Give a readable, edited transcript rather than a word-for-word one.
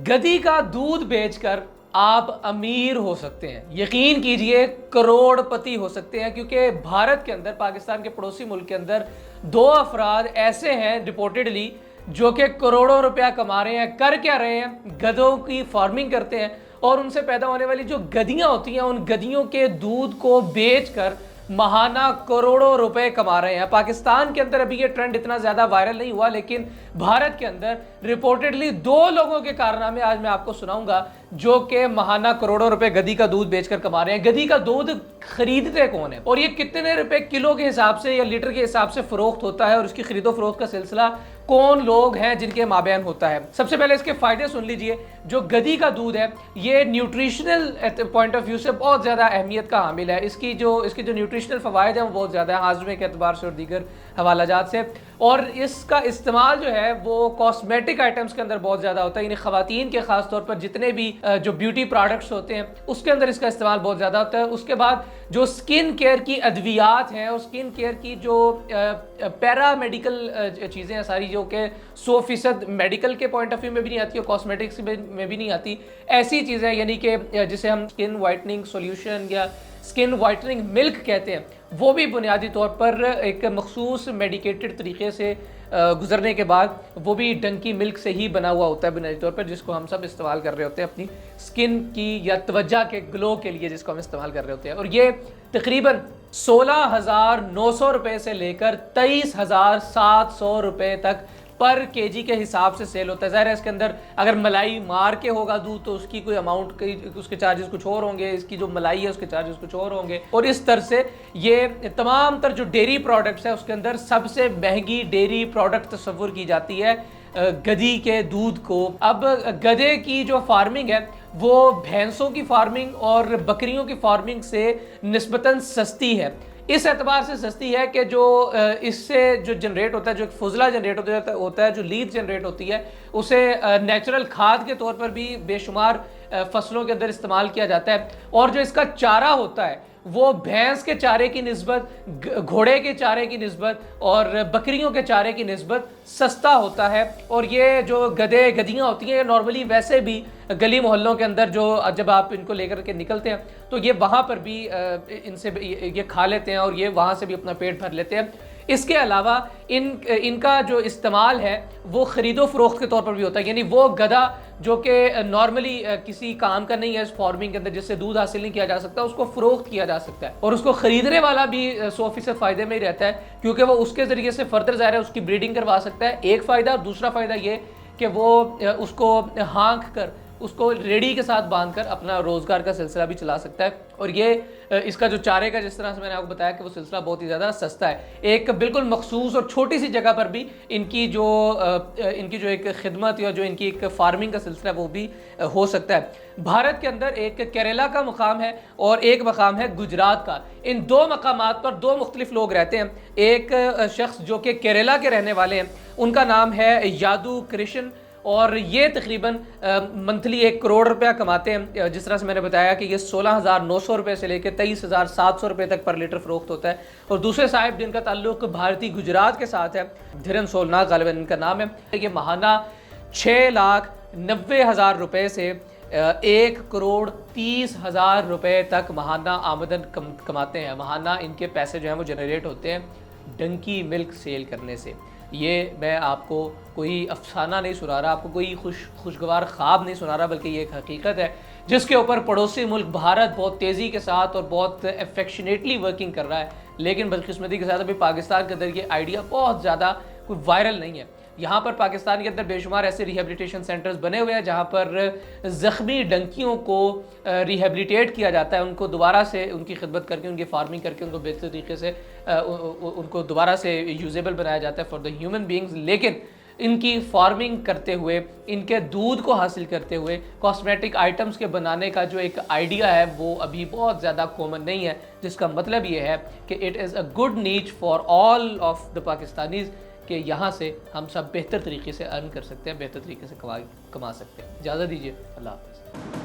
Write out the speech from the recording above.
गधी का दूध बेचकर आप अमीर हो सकते हैं, यकीन कीजिए करोड़पति हो सकते हैं, क्योंकि भारत के अंदर, पाकिस्तान के पड़ोसी मुल्क के अंदर दो अफराद ऐसे हैं रिपोर्टेडली जो कि करोड़ों रुपया कमा रहे हैं। कर क्या रहे हैं? गधों की फार्मिंग करते हैं और उनसे पैदा होने वाली जो गधियां होती हैं उन गधियों के दूध को बेचकर महाना करोड़ों रुपए कमा रहे हैं। पाकिस्तान के अंदर अभी ये ट्रेंड इतना ज्यादा वायरल नहीं हुआ, लेकिन भारत के अंदर रिपोर्टेडली दो लोगों के कारनामे आज मैं आपको सुनाऊंगा जो कि महाना करोड़ों रुपए गधी का दूध बेचकर कमा रहे हैं। गधी का दूध खरीदते कौन है और ये कितने रुपए किलो के हिसाब से या लीटर के हिसाब से फरोख्त होता है और उसकी खरीदो फरोख्त का सिलसिला कौन लोग हैं जिनके माबैन होता है। सबसे पहले इसके फायदे सुन लीजिए। जो गधी का दूध है ये न्यूट्रिशनल पॉइंट ऑफ व्यू से बहुत ज्यादा अहमियत का हामिल है। इसकी जो न्यूट्रिशनल फवायद है वो बहुत ज्यादा है हाजमे के एतबार से और दीगर हवालाजात से। और इसका इस्तेमाल जो है वो कॉस्मेटिक आइटम्स के अंदर बहुत ज्यादा होता है, यानी खवातीन के खास तौर पर जितने भी जो ब्यूटी प्रोडक्ट्स होते हैं उसके अंदर इसका इस्तेमाल बहुत ज्यादा होता है। उसके बाद जो स्किन केयर की अद्वियात हैं और स्किन केयर की जो पैरा मेडिकल चीज़ें हैं सारी, जो कि 100% मेडिकल के पॉइंट ऑफ व्यू में भी नहीं आती और कॉस्मेटिक्स में भी नहीं आती, ऐसी चीज़ें यानी कि जिसे हम स्किन वाइटनिंग सॉल्यूशन या स्किन वाइटनिंग मिल्क कहते हैं, वो भी बुनियादी तौर पर एक मखसूस मेडिकेटेड तरीके से गुजरने के बाद वो भी डंकी मिल्क से ही बना हुआ होता है बुनियादी तौर पर, जिसको हम सब इस्तेमाल कर रहे होते हैं अपनी स्किन की या त्वचा के ग्लो के लिए, जिसको हम इस्तेमाल कर रहे होते हैं। और ये तकरीबन 16,900 रुपये से लेकर 23,700 रुपये तक पर केजी के हिसाब से सेल होता है। ज़ाहिर है इसके अंदर अगर मलाई मार के होगा दूध तो उसकी कोई अमाउंट, उसके चार्जेस कुछ और होंगे, इसकी जो मलाई है उसके चार्जेस कुछ और होंगे। और इस तरह से ये तमाम तर जो डेयरी प्रोडक्ट्स है उसके अंदर सबसे महंगी डेयरी प्रोडक्ट तस्वुर की जाती है गधी के दूध को। अब गधे की जो फार्मिंग है वो भैंसों की फार्मिंग और बकरियों की फार्मिंग से निस्बतन सस्ती है। इस एतबार से सस्ती है कि जो इससे जो जनरेट होता है, जो फुजला जनरेट होता है, जो लीद जनरेट होती है, उसे नेचुरल खाद के तौर पर भी बेशुमार फसलों के अंदर इस्तेमाल किया जाता है। और जो इसका चारा होता है वो भैंस के चारे की निस्बत, घोड़े के चारे की निस्बत और बकरियों के चारे की निस्बत सस्ता होता है। और ये जो गधे गधियाँ होती हैं नॉर्मली वैसे भी गली मोहल्लों के अंदर जो जब आप इनको लेकर के निकलते हैं तो ये वहाँ पर भी इनसे ये खा लेते हैं और ये वहाँ से भी अपना पेट भर लेते हैं। इसके अलावा इनका जो इस्तेमाल है वो ख़रीदो फरोख्त के तौर पर भी होता है, यानी वो गधा जो कि नॉर्मली किसी काम का नहीं है इस फार्मिंग के अंदर, जिससे दूध हासिल नहीं किया जा सकता, उसको फ़रोख्त किया जा सकता है। और उसको ख़रीदने वाला भी 100% फ़ायदे में ही रहता है, क्योंकि वो उसके ज़रिए से फर्दर ज़ाहिर है उसकी ब्रीडिंग करवा सकता है, एक फ़ायदा। दूसरा फ़ायदा ये कि वो उसको हाँक कर, उसको रेडी के साथ बांधकर अपना रोज़गार का सिलसिला भी चला सकता है। और ये इसका जो चारे का, जिस तरह से मैंने आपको बताया कि वो सिलसिला बहुत ही ज़्यादा सस्ता है। एक बिल्कुल मखसूस और छोटी सी जगह पर भी इनकी जो एक खिदमत या जो इनकी एक फार्मिंग का सिलसिला वो भी हो सकता है। भारत के अंदर एक केरला का मकाम है और एक मकाम है गुजरात का। इन दो मकामात पर दो मुख्तलिफ लोग रहते हैं। एक शख्स जो कि केरला के रहने वाले हैं, उनका नाम है यादू कृष्ण, और ये तकरीबन मंथली 1 करोड़ रुपया कमाते हैं। जिस तरह से मैंने बताया कि ये 16,900 रुपये से लेकर 23,700 रुपये तक पर लीटर फरोख्त होता है। और दूसरे साहिब जिनका ताल्लुक भारतीय गुजरात के साथ है, धीरन सोलनाथ गालिबन इनका नाम है, ये महाना 6,90,000 रुपये से 1,30,00,000 रुपये तक महाना आमदन कमाते हैं। महाना इनके पैसे जो हैं वो जनरेट होते हैं डंकी मिल्क सेल करने से। ये मैं आपको कोई अफसाना नहीं सुना रहा, आपको कोई खुशगवार ख्वाब नहीं सुना रहा, बल्कि ये एक हकीकत है जिसके ऊपर पड़ोसी मुल्क भारत बहुत तेज़ी के साथ और बहुत एफेक्शनेटली वर्किंग कर रहा है। लेकिन बदकिस्मती के साथ अभी पाकिस्तान के अंदर ये आइडिया बहुत ज़्यादा कोई वायरल नहीं है। यहाँ पर पाकिस्तान के अंदर बेशुमार ऐसे रिहेबिलिटेशन सेंटर्स बने हुए हैं जहाँ पर ज़ख्मी डंकियों को रिहेबिलिटेट किया जाता है, उनको दोबारा से उनकी खिदमत करके, उनकी फार्मिंग करके उनको बेहतर तरीके से उनको दोबारा से यूजेबल बनाया जाता है फॉर द ह्यूमन बींग्स। लेकिन इनकी फार्मिंग करते हुए, इनके दूध को हासिल करते हुए कॉस्मेटिक आइटम्स के बनाने का जो एक आइडिया है वो अभी बहुत ज़्यादा कॉमन नहीं है, जिसका मतलब ये है कि इट इज़ अ गुड नीच for all of the Pakistanis कि यहाँ से हम सब बेहतर तरीके से अर्न कर सकते हैं, बेहतर तरीके से कमा सकते हैं। इजाज़त दीजिए, अल्लाह हाफ़िज़।